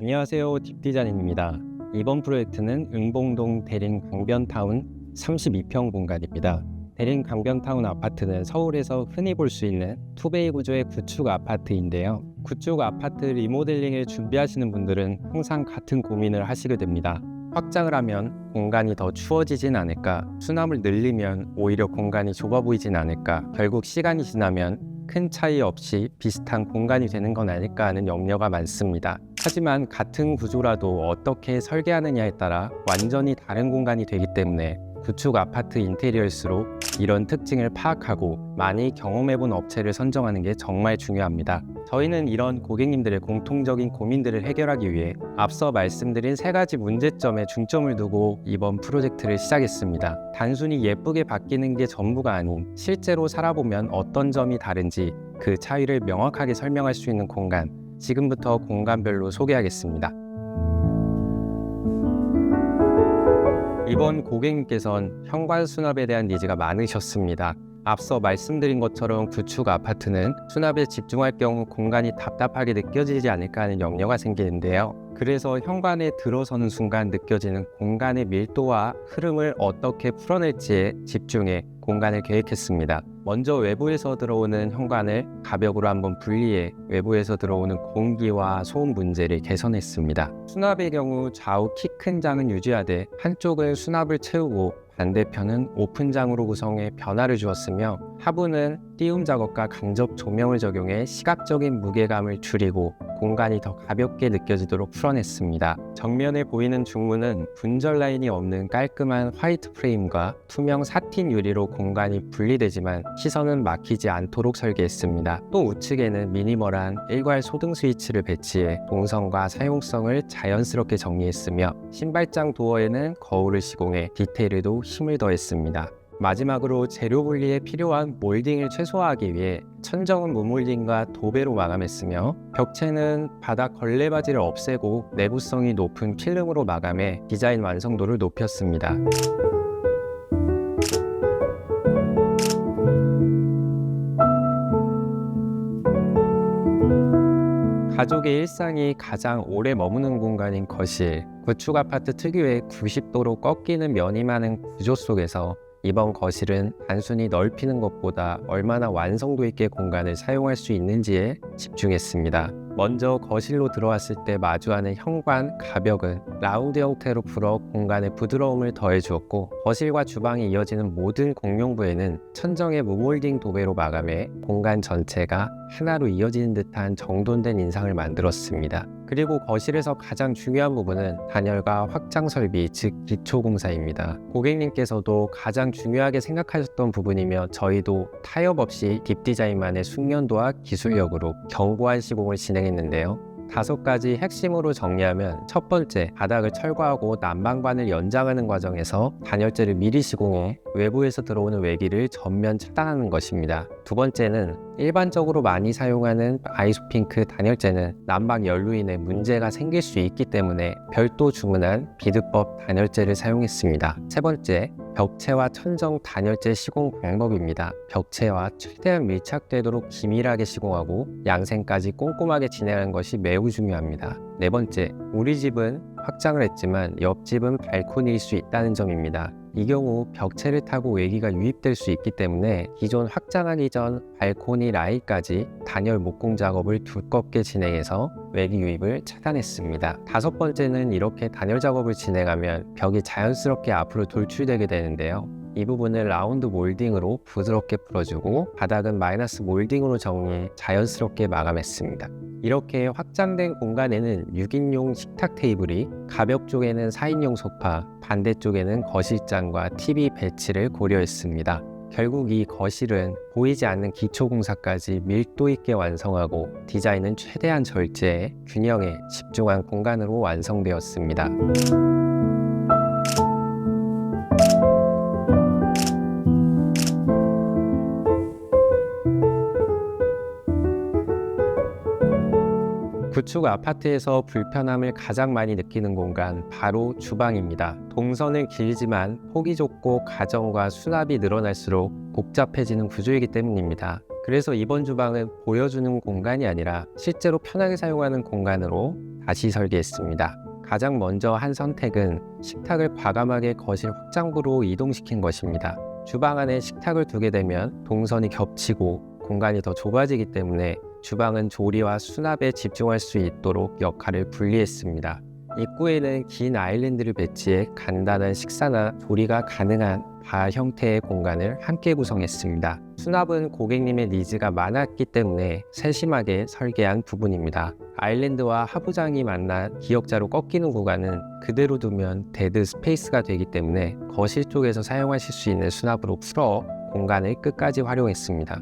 안녕하세요, 딥디자인입니다. 이번 프로젝트는 응봉동 대림 강변타운 32평 공간입니다. 대림 강변타운 아파트는 서울에서 흔히 볼 수 있는 투베이 구조의 구축 아파트인데요. 구축 아파트 리모델링을 준비하시는 분들은 항상 같은 고민을 하시게 됩니다. 확장을 하면 공간이 더 추워지진 않을까, 수납을 늘리면 오히려 공간이 좁아 보이진 않을까, 결국 시간이 지나면 큰 차이 없이 비슷한 공간이 되는 건 아닐까 하는 염려가 많습니다. 하지만 같은 구조라도 어떻게 설계하느냐에 따라 완전히 다른 공간이 되기 때문에 구축 아파트 인테리어일수록 이런 특징을 파악하고 많이 경험해본 업체를 선정하는 게 정말 중요합니다. 저희는 이런 고객님들의 공통적인 고민들을 해결하기 위해 앞서 말씀드린 3가지 문제점에 중점을 두고 이번 프로젝트를 시작했습니다. 단순히 예쁘게 바뀌는 게 전부가 아닌 실제로 살아보면 어떤 점이 다른지 그 차이를 명확하게 설명할 수 있는 공간, 지금부터 공간별로 소개하겠습니다. 이번 고객님께선 현관 수납에 대한 니즈가 많으셨습니다. 앞서 말씀드린 것처럼 구축 아파트는 수납에 집중할 경우 공간이 답답하게 느껴지지 않을까 하는 염려가 생기는데요. 그래서 현관에 들어서는 순간 느껴지는 공간의 밀도와 흐름을 어떻게 풀어낼지에 집중해 공간을 계획했습니다. 먼저 외부에서 들어오는 현관을 가벽으로 한번 분리해 외부에서 들어오는 공기와 소음 문제를 개선했습니다. 수납의 경우 좌우 키 큰 장은 유지하되 한쪽은 수납을 채우고 반대편은 오픈장으로 구성해 변화를 주었으며, 하부는 띄움 작업과 간접 조명을 적용해 시각적인 무게감을 줄이고 공간이 더 가볍게 느껴지도록 풀어냈습니다. 정면에 보이는 중문은 분절 라인이 없는 깔끔한 화이트 프레임과 투명 사틴 유리로 공간이 분리되지만 시선은 막히지 않도록 설계했습니다. 또 우측에는 미니멀한 일괄 소등 스위치를 배치해 동선과 사용성을 자연스럽게 정리했으며, 신발장 도어에는 거울을 시공해 디테일에도 힘을 더했습니다. 마지막으로 재료 분리에 필요한 몰딩을 최소화하기 위해 천정은 무몰딩과 도배로 마감했으며, 벽체는 바닥 걸레바지를 없애고 내구성이 높은 필름으로 마감해 디자인 완성도를 높였습니다. 가족의 일상이 가장 오래 머무는 공간인 거실, 구축 아파트 특유의 90도로 꺾이는 면이 많은 구조 속에서 이번 거실은 단순히 넓히는 것보다 얼마나 완성도 있게 공간을 사용할 수 있는지에 집중했습니다. 먼저 거실로 들어왔을 때 마주하는 현관 가벽은 라운드 형태로 풀어 공간에 부드러움을 더해주었고, 거실과 주방이 이어지는 모든 공용부에는 천정의 무몰딩 도배로 마감해 공간 전체가 하나로 이어지는 듯한 정돈된 인상을 만들었습니다. 그리고 거실에서 가장 중요한 부분은 단열과 확장 설비, 즉 기초공사입니다. 고객님께서도 가장 중요하게 생각하셨던 부분이며, 저희도 타협 없이 딥디자인만의 숙련도와 기술력으로 견고한 시공을 진행했는데요. 5가지 핵심으로 정리하면, 첫 번째, 바닥을 철거하고 난방관을 연장하는 과정에서 단열재를 미리 시공해 외부에서 들어오는 외기를 전면 차단하는 것입니다. 두 번째는 일반적으로 많이 사용하는 아이소핑크 단열재는 난방 열로 인해 문제가 생길 수 있기 때문에 별도 주문한 비드법 단열재를 사용했습니다. 세 번째, 벽체와 천정 단열재 시공 방법입니다. 벽체와 최대한 밀착되도록 기밀하게 시공하고 양생까지 꼼꼼하게 진행하는 것이 매우 중요합니다. 네 번째, 우리 집은 확장을 했지만 옆집은 발코니일 수 있다는 점입니다. 이 경우 벽체를 타고 외기가 유입될 수 있기 때문에 기존 확장하기 전 발코니 라인까지 단열 목공 작업을 두껍게 진행해서 외기 유입을 차단했습니다. 5번째는 이렇게 단열 작업을 진행하면 벽이 자연스럽게 앞으로 돌출되게 되는데요. 이 부분을 라운드 몰딩으로 부드럽게 풀어주고 바닥은 마이너스 몰딩으로 정리해 자연스럽게 마감했습니다. 이렇게 확장된 공간에는 6인용 식탁 테이블이, 가벽 쪽에는 4인용 소파, 반대쪽에는 거실장과 TV 배치를 고려했습니다. 결국 이 거실은 보이지 않는 기초공사까지 밀도 있게 완성하고 디자인은 최대한 절제해 균형에 집중한 공간으로 완성되었습니다. 구축 아파트에서 불편함을 가장 많이 느끼는 공간, 바로 주방입니다. 동선은 길지만 폭이 좁고 가정과 수납이 늘어날수록 복잡해지는 구조이기 때문입니다. 그래서 이번 주방은 보여주는 공간이 아니라 실제로 편하게 사용하는 공간으로 다시 설계했습니다. 가장 먼저 한 선택은 식탁을 과감하게 거실 확장부로 이동시킨 것입니다. 주방 안에 식탁을 두게 되면 동선이 겹치고 공간이 더 좁아지기 때문에 주방은 조리와 수납에 집중할 수 있도록 역할을 분리했습니다. 입구에는 긴 아일랜드를 배치해 간단한 식사나 조리가 가능한 바 형태의 공간을 함께 구성했습니다. 수납은 고객님의 니즈가 많았기 때문에 세심하게 설계한 부분입니다. 아일랜드와 하부장이 만나 기역자로 꺾이는 구간은 그대로 두면 데드 스페이스가 되기 때문에 거실 쪽에서 사용하실 수 있는 수납으로 풀어 공간을 끝까지 활용했습니다.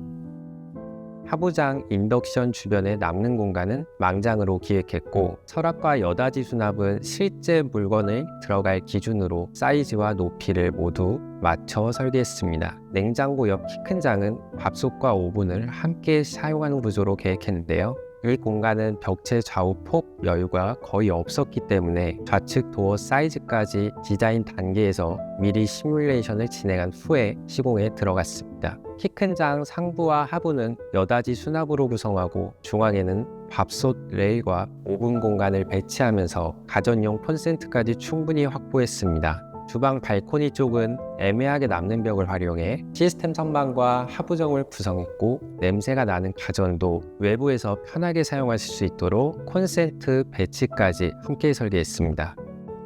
하부장 인덕션 주변에 남는 공간은 망장으로 기획했고, 서랍과 여닫이 수납은 실제 물건을 들어갈 기준으로 사이즈와 높이를 모두 맞춰 설계했습니다. 냉장고 옆 키 큰 장은 밥솥과 오븐을 함께 사용하는 구조로 계획했는데요. 이 공간은 벽체 좌우 폭 여유가 거의 없었기 때문에 좌측 도어 사이즈까지 디자인 단계에서 미리 시뮬레이션을 진행한 후에 시공에 들어갔습니다. 키 큰 장 상부와 하부는 여닫이 수납으로 구성하고 중앙에는 밥솥 레일과 오븐 공간을 배치하면서 가전용 콘센트까지 충분히 확보했습니다. 주방 발코니 쪽은 애매하게 남는 벽을 활용해 시스템 선반과 하부정을 구성했고, 냄새가 나는 가전도 외부에서 편하게 사용하실 수 있도록 콘센트 배치까지 함께 설계했습니다.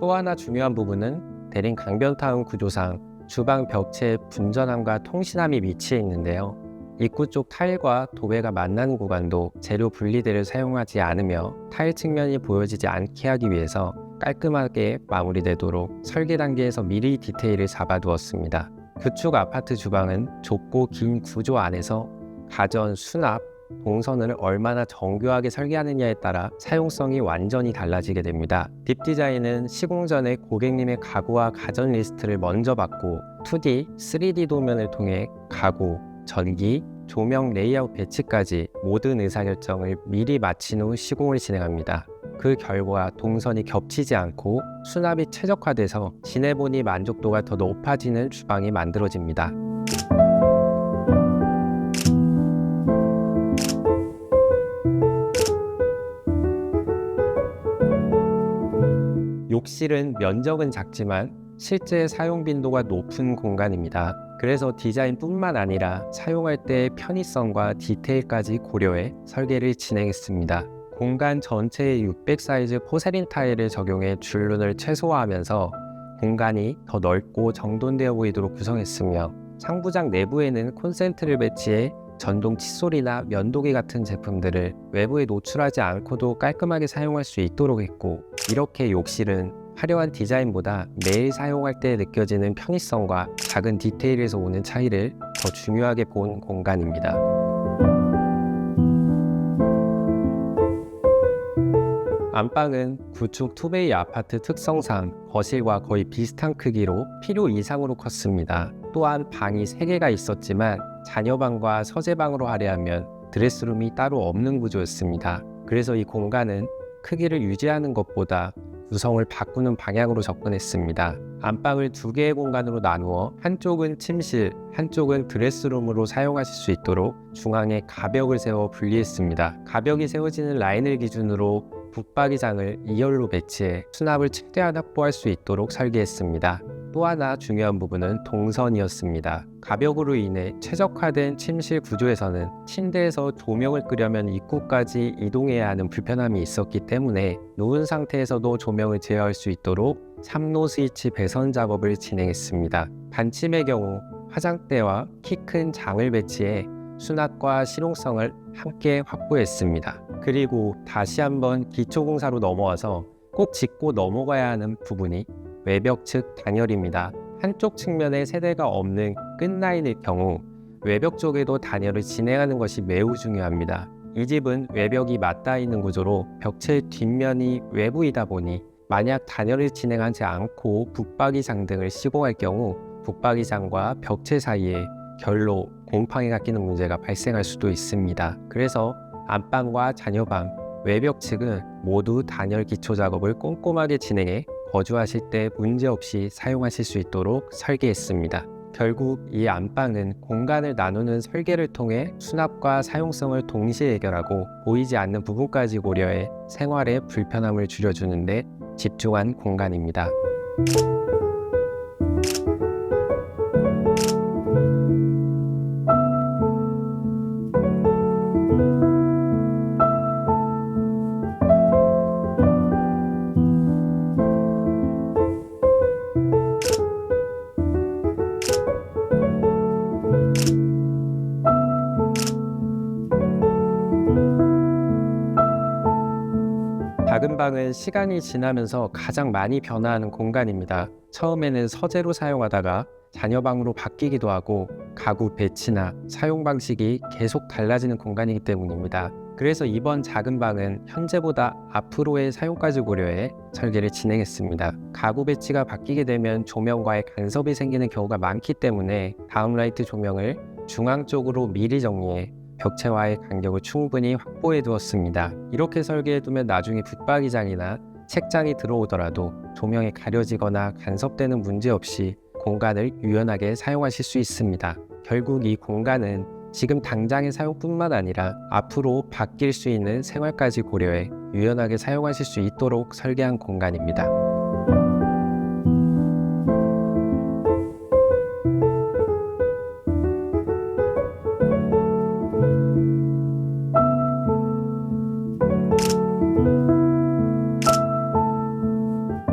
또 하나 중요한 부분은 대림 강변타운 구조상 주방 벽체의 분전함과 통신함이 위치해 있는데요. 입구 쪽 타일과 도배가 만나는 구간도 재료 분리대를 사용하지 않으며 타일 측면이 보여지지 않게 하기 위해서 깔끔하게 마무리되도록 설계 단계에서 미리 디테일을 잡아두었습니다. 구축 아파트 주방은 좁고 긴 구조 안에서 가전, 수납, 동선을 얼마나 정교하게 설계하느냐에 따라 사용성이 완전히 달라지게 됩니다. 딥 디자인은 시공 전에 고객님의 가구와 가전 리스트를 먼저 받고 2D, 3D 도면을 통해 가구, 전기, 조명 레이아웃 배치까지 모든 의사결정을 미리 마친 후 시공을 진행합니다. 그 결과 동선이 겹치지 않고 수납이 최적화돼서 지내보니 만족도가 더 높아지는 주방이 만들어집니다. 욕실은 면적은 작지만 실제 사용 빈도가 높은 공간입니다. 그래서 디자인뿐만 아니라 사용할 때의 편의성과 디테일까지 고려해 설계를 진행했습니다. 공간 전체에 600 사이즈 포세린 타일을 적용해 줄눈을 최소화하면서 공간이 더 넓고 정돈되어 보이도록 구성했으며, 상부장 내부에는 콘센트를 배치해 전동 칫솔이나 면도기 같은 제품들을 외부에 노출하지 않고도 깔끔하게 사용할 수 있도록 했고, 이렇게 욕실은 화려한 디자인보다 매일 사용할 때 느껴지는 편의성과 작은 디테일에서 오는 차이를 더 중요하게 본 공간입니다. 안방은 구축 투베이 아파트 특성상 거실과 거의 비슷한 크기로 필요 이상으로 컸습니다. 또한 방이 3개가 있었지만 자녀방과 서재방으로 할애하면 드레스룸이 따로 없는 구조였습니다. 그래서 이 공간은 크기를 유지하는 것보다 구성을 바꾸는 방향으로 접근했습니다. 안방을 2개의 공간으로 나누어 한쪽은 침실, 한쪽은 드레스룸으로 사용하실 수 있도록 중앙에 가벽을 세워 분리했습니다. 가벽이 세워지는 라인을 기준으로 붙박이장을 2열로 배치해 수납을 최대한 확보할 수 있도록 설계했습니다. 또 하나 중요한 부분은 동선이었습니다. 가벽으로 인해 최적화된 침실 구조에서는 침대에서 조명을 끄려면 입구까지 이동해야 하는 불편함이 있었기 때문에 누운 상태에서도 조명을 제어할 수 있도록 3로 스위치 배선 작업을 진행했습니다. 반침의 경우 화장대와 키 큰 장을 배치해 수납과 실용성을 함께 확보했습니다. 그리고 다시 한번 기초공사로 넘어와서 꼭 짚고 넘어가야 하는 부분이 외벽 측 단열입니다. 한쪽 측면에 세대가 없는 끝라인일 경우 외벽 쪽에도 단열을 진행하는 것이 매우 중요합니다. 이 집은 외벽이 맞닿아 있는 구조로 벽체 뒷면이 외부이다 보니 만약 단열을 진행하지 않고 붙박이장 등을 시공할 경우 붙박이장과 벽체 사이에 결로 곰팡이가 끼는 문제가 발생할 수도 있습니다. 그래서 안방과 자녀방, 외벽 측은 모두 단열 기초 작업을 꼼꼼하게 진행해 거주하실 때 문제없이 사용하실 수 있도록 설계했습니다. 결국 이 안방은 공간을 나누는 설계를 통해 수납과 사용성을 동시에 해결하고 보이지 않는 부분까지 고려해 생활의 불편함을 줄여주는 데 집중한 공간입니다. 작은 방은 시간이 지나면서 가장 많이 변화하는 공간입니다. 처음에는 서재로 사용하다가 자녀방으로 바뀌기도 하고 가구 배치나 사용 방식이 계속 달라지는 공간이기 때문입니다. 그래서 이번 작은 방은 현재보다 앞으로의 사용까지 고려해 설계를 진행했습니다. 가구 배치가 바뀌게 되면 조명과의 간섭이 생기는 경우가 많기 때문에 다운라이트 조명을 중앙 쪽으로 미리 정리해 벽체와의 간격을 충분히 확보해 두었습니다. 이렇게 설계해두면 나중에 붙박이장이나 책장이 들어오더라도 조명이 가려지거나 간섭되는 문제 없이 공간을 유연하게 사용하실 수 있습니다. 결국 이 공간은 지금 당장의 사용뿐만 아니라 앞으로 바뀔 수 있는 생활까지 고려해 유연하게 사용하실 수 있도록 설계한 공간입니다.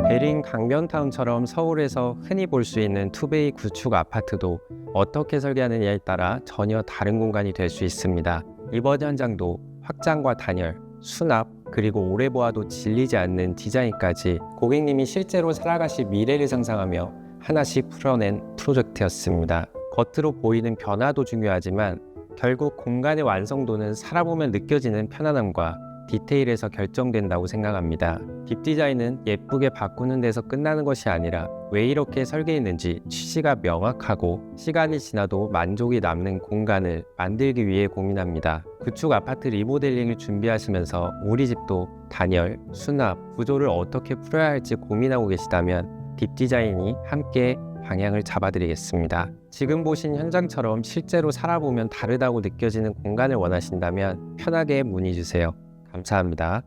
베링 강변타운처럼 서울에서 흔히 볼 수 있는 투베이 구축 아파트도 어떻게 설계하느냐에 따라 전혀 다른 공간이 될 수 있습니다. 이번 현장도 확장과 단열, 수납, 그리고 오래 보아도 질리지 않는 디자인까지 고객님이 실제로 살아가실 미래를 상상하며 하나씩 풀어낸 프로젝트였습니다. 겉으로 보이는 변화도 중요하지만 결국 공간의 완성도는 살아보면 느껴지는 편안함과 디테일에서 결정된다고 생각합니다. 딥 디자인은 예쁘게 바꾸는 데서 끝나는 것이 아니라 왜 이렇게 설계했는지 취지가 명확하고 시간이 지나도 만족이 남는 공간을 만들기 위해 고민합니다. 구축 아파트 리모델링을 준비하시면서 우리 집도 단열, 수납, 구조를 어떻게 풀어야 할지 고민하고 계시다면 딥 디자인이 함께 방향을 잡아드리겠습니다. 지금 보신 현장처럼 실제로 살아보면 다르다고 느껴지는 공간을 원하신다면 편하게 문의 주세요. 감사합니다.